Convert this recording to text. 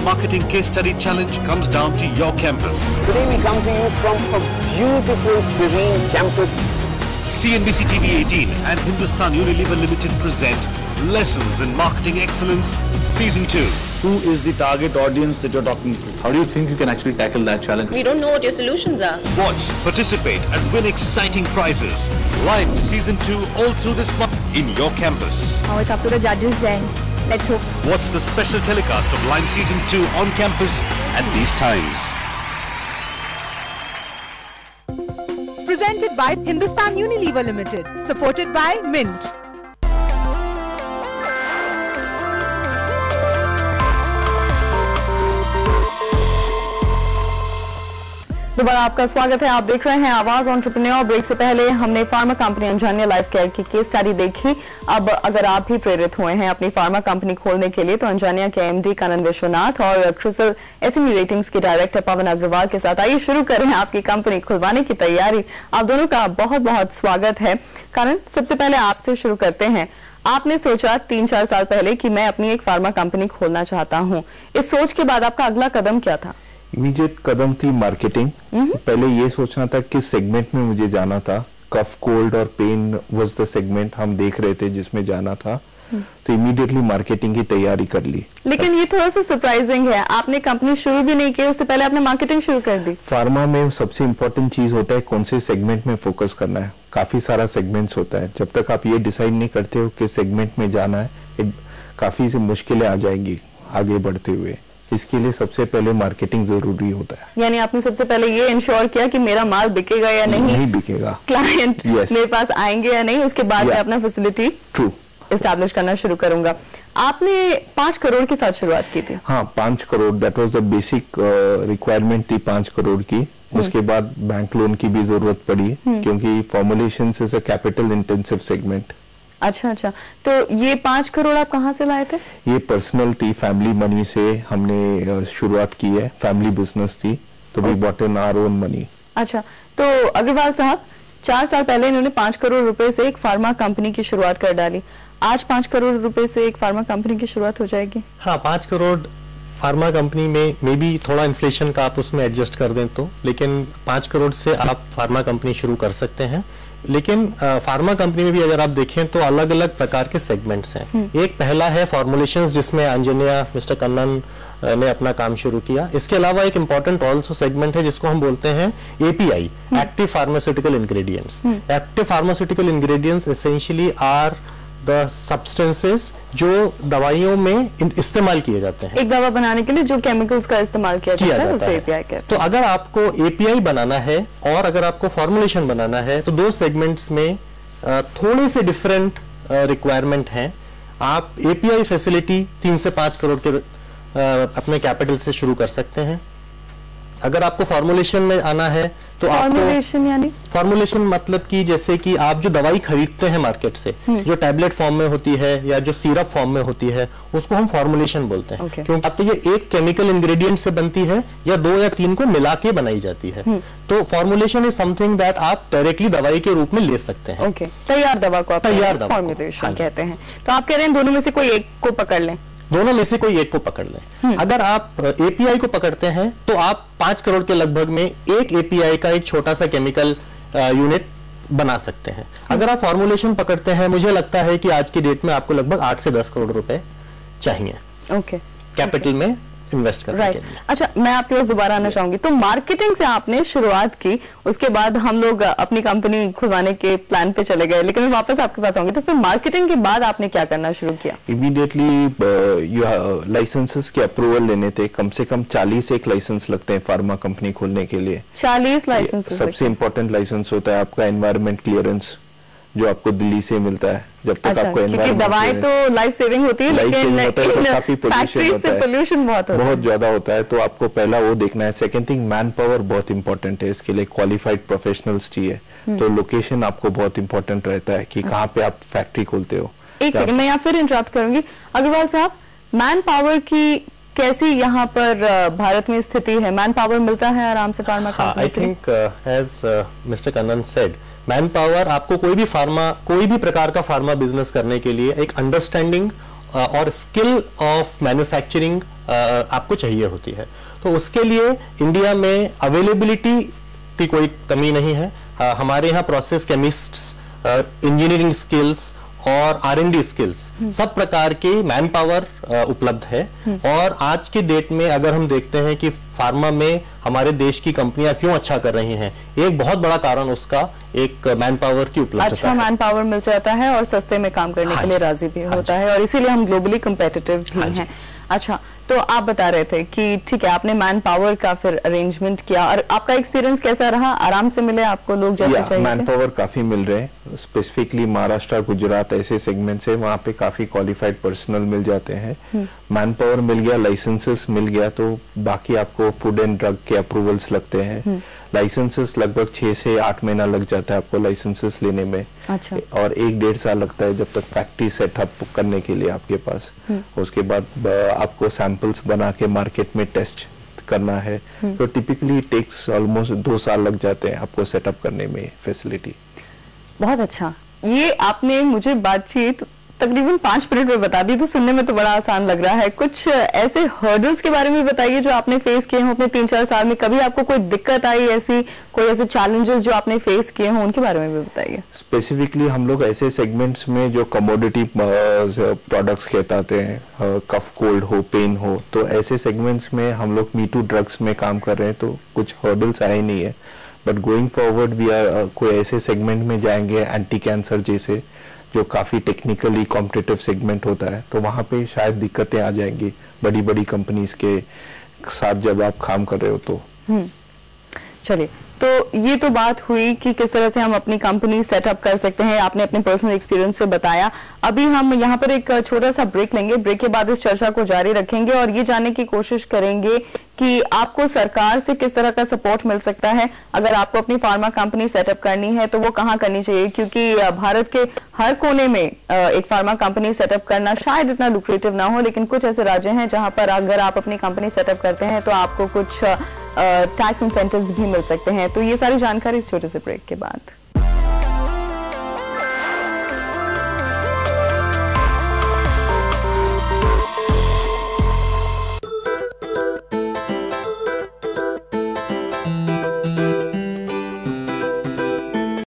marketing case study challenge comes down to your campus. Today we come to you from a beautiful, serene campus. CNBC TV 18 and Hindustan Unilever Limited present Lessons in Marketing Excellence Season 2. Who is the target audience that you're talking to? How do you think you can actually tackle that challenge? We don't know what your solutions are. Watch, participate and win exciting prizes. Live Season 2 all through this month in your campus. Oh, it's up to the judges then. Let's hope. Watch the special telecast of Lime Season 2 on campus at these times. Presented by Hindustan Unilever Limited. Supported by Mint. दोबारा आपका स्वागत है। आप देख रहे हैं आवाज entrepreneur. Break से पहले हमने फार्मा कंपनी अंजानिया लाइफ केयर की केस स्टडी देखी। अब अगर आप भी प्रेरित हुए हैं अपनी फार्मा कंपनी खोलने के लिए तो अंजानिया के एमडी कनन विश्वनाथ और क्रिसल एसएमई रेटिंग्स के डायरेक्टर पवन अग्रवाल के साथ आइए शुरू करें आपकी कंपनी खुलवाने की तैयारी। आप दोनों का बहुत बहुत स्वागत है। कनन, सबसे पहले आपसे शुरू करते हैं। आपने सोचा 3-4 साल पहले कि मैं अपनी एक फार्मा कंपनी खोलना चाहता हूँ। इस सोच के बाद आपका अगला कदम क्या था? इमीडिएट कदम थी मार्केटिंग। पहले ये सोचना था किस सेगमेंट में मुझे जाना था। कफ, कोल्ड और पेन वाज द सेगमेंट हम देख रहे थे जिसमें जाना था। तो इमीडिएटली मार्केटिंग की तैयारी कर ली। लेकिन ये थोड़ा सा सरप्राइजिंग है, आपने कंपनी शुरू भी नहीं की, उससे पहले आपने मार्केटिंग शुरू कर दी। फार्मा में सबसे इम्पोर्टेंट चीज होता है कौन से सेगमेंट में फोकस करना है। काफी सारा सेगमेंट्स होता है, जब तक आप ये डिसाइड नहीं करते हो किस सेगमेंट में जाना है काफी से मुश्किलें आ जाएंगी आगे बढ़ते हुए। इसके लिए सबसे पहले मार्केटिंग जरूरी होता है। यानी आपने सबसे पहले ये इंश्योर किया कि मेरा माल बिकेगा या नहीं बिकेगा, क्लाइंट मेरे पास आएंगे या नहीं, उसके बाद मैं अपना फैसिलिटी एस्टैब्लिश करना शुरू करूंगा। आपने 5 करोड़ के साथ शुरुआत की थी। हाँ, 5 crore that was the basic requirement थी 5 करोड़ की। उसके बाद बैंक लोन की भी जरूरत पड़ी क्योंकि formulations is a capital intensive segment. अच्छा, तो ये 5 करोड़ आप कहाँ से लाए थे? ये पर्सनल थी, फैमिली मनी से हमने शुरुआत की है। फैमिली बिजनेस थी तो we bought in our own money. अच्छा, तो अग्रवाल साहब 4 साल पहले इन्होंने 5 करोड़ रुपए से एक फार्मा कंपनी की शुरुआत कर डाली। आज 5 करोड़ रुपए से एक फार्मा कंपनी की शुरुआत हो जाएगी? हाँ, 5 करोड़ फार्मा कंपनी में मे बी थोड़ा इन्फ्लेशन का आप उसमें एडजस्ट कर दें तो, लेकिन 5 करोड़ से आप फार्मा कंपनी शुरू कर सकते हैं। लेकिन फार्मा कंपनी में भी अगर आप देखें तो अलग अलग प्रकार के सेगमेंट्स हैं। एक पहला है फॉर्मुलेशंस जिसमें अंजनिया मिस्टर कन्नन ने अपना काम शुरू किया। इसके अलावा एक इम्पॉर्टेंट ऑल्सो सेगमेंट है जिसको हम बोलते हैं API, active pharmaceutical ingredients. Active pharmaceutical ingredients essentially are the substances जो दवाइयों में इस्तेमाल किए जाते हैं। एक दवा बनाने के लिए जो केमिकल्स का इस्तेमाल किया जाता है उसे एपीआई कहते हैं। तो अगर आपको एपीआई बनाना है और अगर आपको फॉर्मुलेशन बनाना है तो 2 सेगमेंट्स में थोड़े से डिफरेंट रिक्वायरमेंट हैं। आप एपीआई फैसिलिटी 3 से 5 करोड़ के अपने कैपिटल से शुरू कर सकते हैं। अगर आपको फॉर्मुलेशन में आना है तो फॉर्मुलेशन यानी फॉर्मुलेशन मतलब कि जैसे कि आप जो दवाई खरीदते हैं मार्केट से, जो टैबलेट फॉर्म में होती है या जो सिरप फॉर्म में होती है उसको हम फॉर्मुलेशन बोलते हैं। क्योंकि अब तो ये एक केमिकल इंग्रेडिएंट से बनती है या 2 या 3 को मिला के बनाई जाती है। तो फॉर्मुलेशन इज समथिंग दैट आप डायरेक्टली दवाई के रूप में ले सकते हैं। तैयार दवा को फॉर्मुलेशन कहते हैं। तो आप कह रहे हैं दोनों में से कोई एक को पकड़ लें? दोनों में से कोई एक को पकड़ लें। अगर आप एपीआई को पकड़ते हैं तो आप 5 करोड़ के लगभग में एक एपीआई का एक छोटा सा केमिकल यूनिट बना सकते हैं। अगर आप फॉर्मुलेशन पकड़ते हैं, मुझे लगता है कि आज की डेट में आपको लगभग 8 से 10 करोड़ रुपए चाहिए कैपिटल में इन्वेस्ट करने के लिए। अच्छा, मैं आपके पास दोबारा आना चाहूंगी। तो मार्केटिंग से आपने शुरुआत की, उसके बाद हम लोग अपनी कंपनी खुलवाने के प्लान पे चले गए, लेकिन मैं वापस आपके पास आऊंगी। तो फिर मार्केटिंग के बाद आपने क्या करना शुरू किया? इमीडिएटली लाइसेंसेस के अप्रूवल लेने थे। कम से कम 40 एक लाइसेंस लगते हैं फार्मा कंपनी खोलने के लिए। 40 लाइसेंस? सबसे इम्पोर्टेंट लाइसेंस होता है आपका एनवायरमेंट क्लियरेंस जो आपको दिल्ली से मिलता है। जब तक आपको क्योंकि दवाएं तो लाइफ सेविंग होती है, लेकिन काफी पोल्यूशन बहुत ज्यादा होता है। तो आपको पहला वो देखना है। सेकंड थिंग, मैन पावर बहुत इंपॉर्टेंट है। इसके लिए क्वालिफाइड प्रोफेशनल्स चाहिए। तो लोकेशन आपको बहुत इंपॉर्टेंट रहता है कि कहाँ पे आप फैक्ट्री खोलते हो। एक सेकंड, मैं यहाँ फिर इंटरप्ट करूंगी। अग्रवाल साहब, मैन पावर की कैसी यहाँ पर भारत में स्थिति है? मैन पावर मिलता है आराम से pharma company? I think as mister Kannan said, man power आपको कोई भी प्रकार का फार्मा बिजनेस करने के लिए एक अंडरस्टैंडिंग और स्किल ऑफ मैन्युफैक्चरिंग आपको चाहिए होती है। तो उसके लिए इंडिया में अवेलेबिलिटी की कोई कमी नहीं है। हमारे यहाँ प्रोसेस केमिस्ट्स, इंजीनियरिंग स्किल्स और R&D स्किल्स सब प्रकार के मैन पावर उपलब्ध है। और आज के डेट में अगर हम देखते हैं कि फार्मा में हमारे देश की कंपनियां क्यों अच्छा कर रही हैं, एक बहुत बड़ा कारण उसका एक मैन पावर की उपलब्धता है। अच्छा मैन पावर मिल जाता है और सस्ते में काम करने के लिए राजी भी होता है, और इसीलिए हम ग्लोबली कंपेटिटिव भी हैं। अच्छा, तो आप बता रहे थे कि ठीक है, आपने मैन पावर का फिर अरेंजमेंट किया, और आपका एक्सपीरियंस कैसा रहा? आराम से मिले आपको लोग जैसे चाहिए? मैन पावर काफी मिल रहे हैं, स्पेसिफिकली महाराष्ट्र, गुजरात ऐसे सेगमेंट से वहाँ पे काफी क्वालिफाइड पर्सनल मिल जाते हैं। मैन पावर मिल गया, लाइसेंसेस मिल गया, तो बाकी आपको फूड एंड ड्रग के अप्रूवल्स लगते हैं। लाइसेंसेस लगभग 6 से 8 महीना लग जाता है आपको लाइसेंसेस लेने में। अच्छा। और 1-1.5 साल लगता है जब तक फैक्ट्री सेटअप करने के लिए आपके पास। उसके बाद आपको सैंपल्स बना के मार्केट में टेस्ट करना है, तो टिपिकली टेक्स ऑलमोस्ट 2 साल लग जाते हैं आपको सेटअप करने में फैसिलिटी। बहुत अच्छा, ये आपने मुझे बातचीत तकरीबन 5 मिनट में बता दी, तो सुनने में तो बड़ा आसान लग रहा है। कुछ ऐसे हर्डल्स के बारे में बताइए जो आपने फेस किए हों अपने 3-4 साल में। कभी आपको कोई दिक्कत आई ऐसी, कोई ऐसे चैलेंजेस जो आपने फेस किए हों, उनके बारे में भी बताइए। स्पेसिफिकली हम लोग ऐसे सेगमेंट्स में जो कमोडिटी प्रोडक्ट्स कहते हैं, कफ कोल्ड हो, पेन हो, तो ऐसे सेगमेंट्स में हम लोग मी टू ड्रग्स में काम कर रहे हैं, तो कुछ हर्डल्स आए नहीं है। But going forward we are कोई ऐसे सेगमेंट में जाएंगे, एंटी कैंसर जैसे, जो काफी टेक्निकली कॉम्पिटिटिव सेगमेंट होता है, तो वहां पे शायद दिक्कतें आ जाएंगी बड़ी बड़ी कंपनीज के साथ जब आप काम कर रहे हो तो। चलिए, तो ये तो बात हुई कि किस तरह से हम अपनी कंपनी सेटअप कर सकते हैं, आपने अपने पर्सनल एक्सपीरियंस से बताया। अभी हम यहाँ पर एक छोटा सा ब्रेक लेंगे, ब्रेक के बाद इस चर्चा को जारी रखेंगे और ये जानने की कोशिश करेंगे कि आपको सरकार से किस तरह का सपोर्ट मिल सकता है। अगर आपको अपनी फार्मा कंपनी सेटअप करनी है तो वो कहाँ करनी चाहिए, क्योंकि भारत के हर कोने में एक फार्मा कंपनी सेटअप करना शायद इतना लुक्रेटिव ना हो, लेकिन कुछ ऐसे राज्य हैं जहां पर अगर आप अपनी कंपनी सेटअप करते हैं तो आपको कुछ टैक्स इंसेंटिव्स भी मिल सकते हैं। तो ये सारी जानकारी इस छोटे से ब्रेक के बाद।